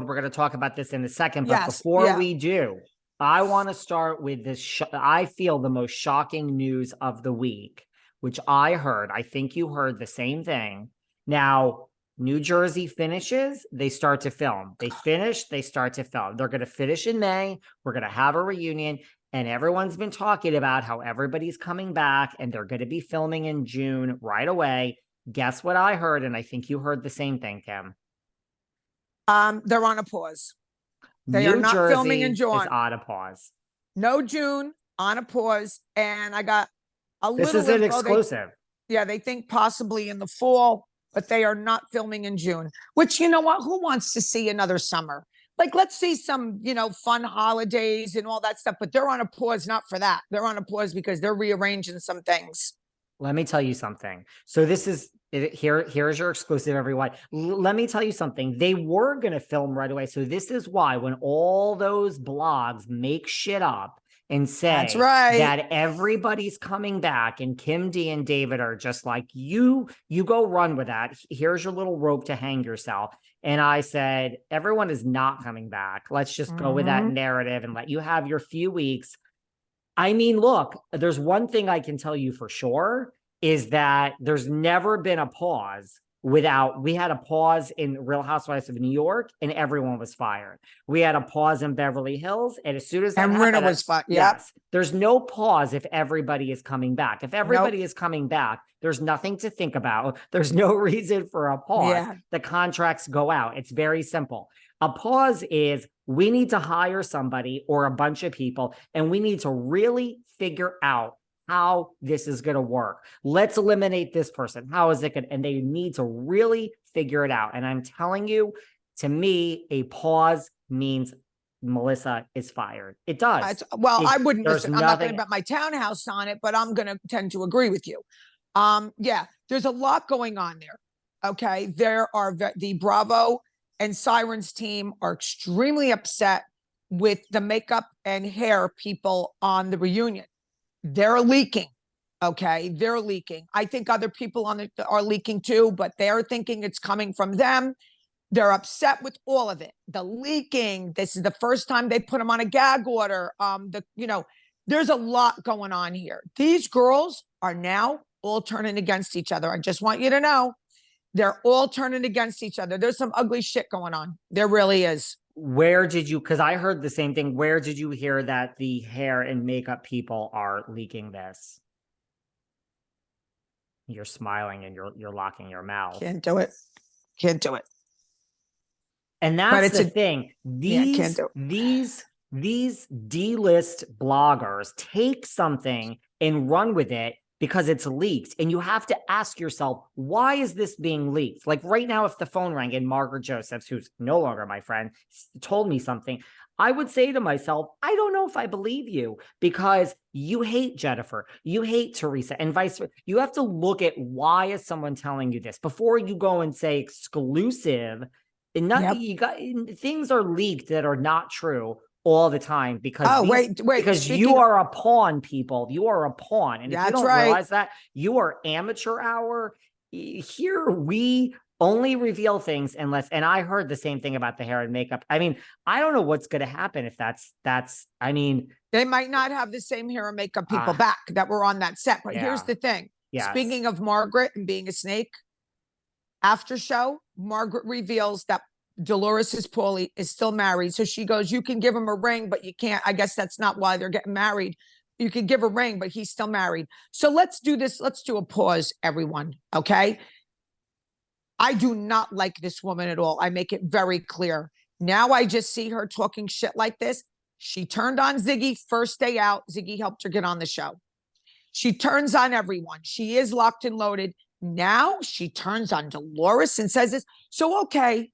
we're going to talk about this in a second. But Yes, before we do, I want to start with this. I feel the most shocking news of the week, which I heard. I think you heard the same thing. Now, New Jersey finishes, they start to film. They finish, they start to film. They're going to finish in May. We're going to have a reunion. And everyone's been talking about how everybody's coming back and they're going to be filming in June right away. Guess what I heard? And I think you heard the same thing, Kim. They're on a pause. They New are not Jersey filming in June. is on a pause. No June, on a pause. And I got a This little is an info. exclusive. They think possibly in the fall, but they are not filming in June, which, you know what? Who wants to see another summer? Like, let's see some, fun holidays and all that stuff, but they're on a pause, not for that. They're on a pause because they're rearranging some things. Let me tell you something. So this is here's your exclusive, everyone. Let me tell you something. They were going to film right away. So this is why when all those blogs make shit up and say that's right, that everybody's coming back and Kim D and David are just like, you go run with that. Here's your little rope to hang yourself. And I said, everyone is not coming back. Let's just go with that narrative and let you have your few weeks. I mean, look, there's one thing I can tell you for sure is that there's never been a pause we had a pause in Real Housewives of New York and everyone was fired. We had a pause in Beverly Hills. And as soon as that happened, was fired. Yes, there's no pause if everybody is coming back. If everybody is coming back, there's nothing to think about. There's no reason for a pause. Yeah. The contracts go out. It's very simple. A pause is we need to hire somebody or a bunch of people, and we need to really figure out how this is going to work. Let's eliminate this person. How is it going to, and they need to really figure it out. And I'm telling you, to me, a pause means Melissa is fired. It does. I wouldn't, I'm not going to bet my townhouse on it, but I'm going to tend to agree with you. Yeah, there's a lot going on there. Okay. There are the Bravo and Sirens team are extremely upset with the makeup and hair people on the reunion. They're leaking. Okay. They're leaking. I think other people on it are leaking too, but they're thinking it's coming from them. They're upset with all of it. The leaking. This is the first time they put them on a gag order. There's a lot going on here. These girls are now all turning against each other. I just want you to know they're all turning against each other. There's some ugly shit going on. There really is. Where did you, because I heard the same thing. Where did you hear that the hair and makeup people are leaking this? You're smiling and you're locking your mouth. Can't do it. Can't do it. And that's the thing. These D-list bloggers take something and run with it because it's leaked. And you have to ask yourself, why is this being leaked? Like right now, if the phone rang and Margaret Josephs, who's no longer my friend, told me something, I would say to myself, I don't know if I believe you because you hate Jennifer, you hate Teresa, and vice versa. You have to look at why is someone telling you this before you go and say exclusive. And nothing, you got things are leaked that are not true all the time because because you are a pawn, people. You are a pawn, and if you don't realize that, you are amateur hour. Here we only reveal things unless. And I heard the same thing about the hair and makeup. I mean, I don't know what's going to happen if that's. I mean, they might not have the same hair and makeup people back that were on that set. But here's the thing. Yes. Speaking of Margaret and being a snake, after show, Margaret reveals that Dolores' Paulie is still married. So she goes, you can give him a ring, but you can't. I guess that's not why they're getting married. You can give a ring, but he's still married. So let's do this. Let's do a pause, everyone. Okay. I do not like this woman at all. I make it very clear. Now I just see her talking shit like this. She turned on Ziggy first day out. Ziggy helped her get on the show. She turns on everyone. She is locked and loaded. Now she turns on Dolores and says this. So, okay,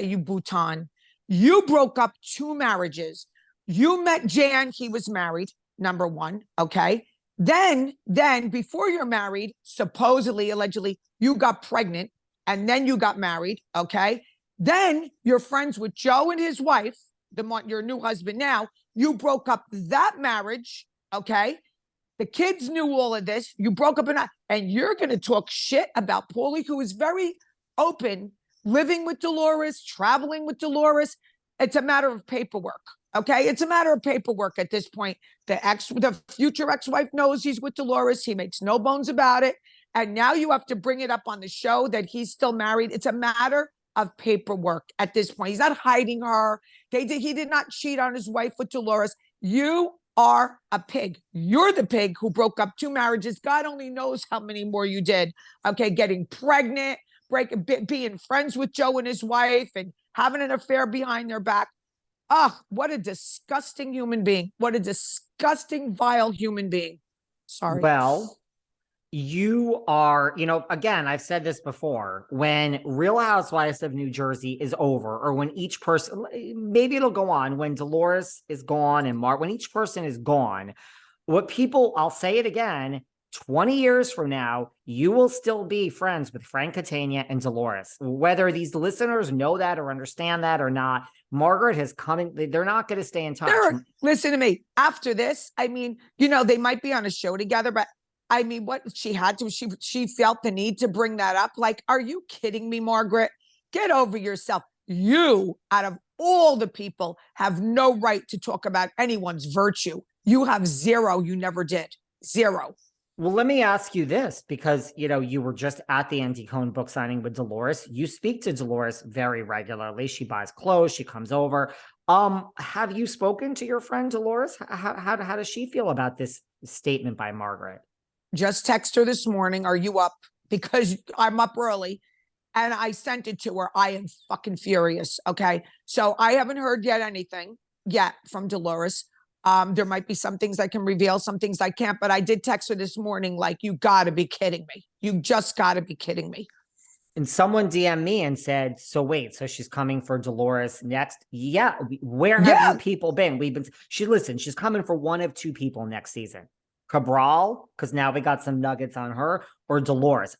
you Bhutan, you broke up 2 marriages. You met Jan, he was married, number 1, okay? Then before you're married, supposedly, allegedly, you got pregnant and then you got married, okay? Then you're friends with Joe and his wife, your new husband now. You broke up that marriage, okay? The kids knew all of this. You broke up and you're going to talk shit about Paulie, who is very open, living with Dolores, traveling with Dolores. It's a matter of paperwork. Okay. It's a matter of paperwork at this point. The future ex-wife knows he's with Dolores. He makes no bones about it. And now you have to bring it up on the show that he's still married. It's a matter of paperwork at this point. He's not hiding her. He did not cheat on his wife with Dolores. You are a pig. You're the pig who broke up 2 marriages. God only knows how many more you did. Okay. Getting pregnant, being friends with Joe and his wife, and having an affair behind their back. Oh, what a disgusting human being. What a disgusting, vile human being. Sorry. Well, you are, again, I've said this before, when Real Housewives of New Jersey is over, or when each person, maybe it'll go on, when Dolores is gone and when each person is gone, I'll say it again, 20 years from now, you will still be friends with Frank Catania and Dolores. Whether these listeners know that or understand that or not, Margaret has come in. They're not going to stay in touch. Listen to me. After this, I mean, they might be on a show together, but I mean, what she had to, she felt the need to bring that up. Like, are you kidding me, Margaret? Get over yourself. You, out of all the people, have no right to talk about anyone's virtue. You have zero. You never did. Zero. Well, let me ask you this, because, you were just at the Andy Cohen book signing with Dolores. You speak to Dolores very regularly. She buys clothes. She comes over. Have you spoken to your friend Dolores? How does she feel about this statement by Margaret? Just text her this morning. Are you up? Because I'm up early. And I sent it to her. I am fucking furious. Okay. So I haven't heard anything yet from Dolores. There might be some things I can reveal, some things I can't, but I did text her this morning, like, you gotta be kidding me. You just gotta be kidding me. And someone DM'd me and said, so wait, so she's coming for Dolores next? Yeah. Where have you people been? She's coming for one of 2 people next season. Cabral, because now we got some nuggets on her, or Dolores.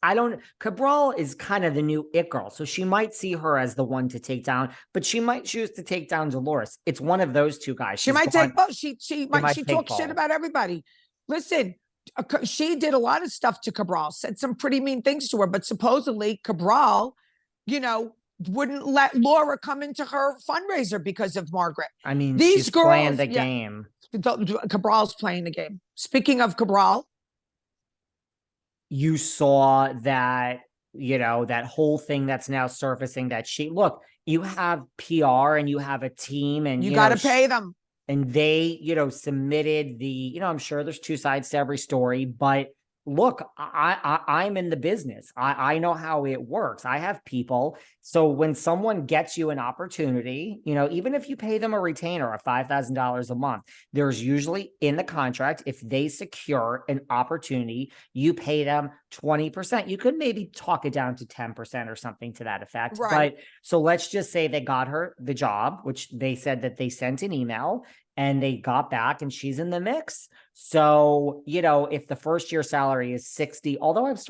Cabral is kind of the new it girl, so she might see her as the one to take down, but she might choose to take down Dolores. It's one of those 2 guys. She might take both. She talks shit about everybody. Listen, she did a lot of stuff to Cabral, said some pretty mean things to her, but supposedly Cabral, wouldn't let Laura come into her fundraiser because of Margaret. I mean, these she's girls playing the game. Cabral's playing the game. Speaking of Cabral, you saw that, that whole thing that's now surfacing, that you have PR and you have a team, and you got to pay them. And they, submitted I'm sure there's 2 sides to every story, but look, I'm in the business. I know how it works. I have people. So when someone gets you an opportunity, even if you pay them a retainer of $5,000 a month, there's usually in the contract, if they secure an opportunity, you pay them 20%. You could maybe talk it down to 10% or something to that effect. Right. But so let's just say they got her the job, which they said that they sent an email and they got back and she's in the mix. So, if the first year salary is 60, although I'm starting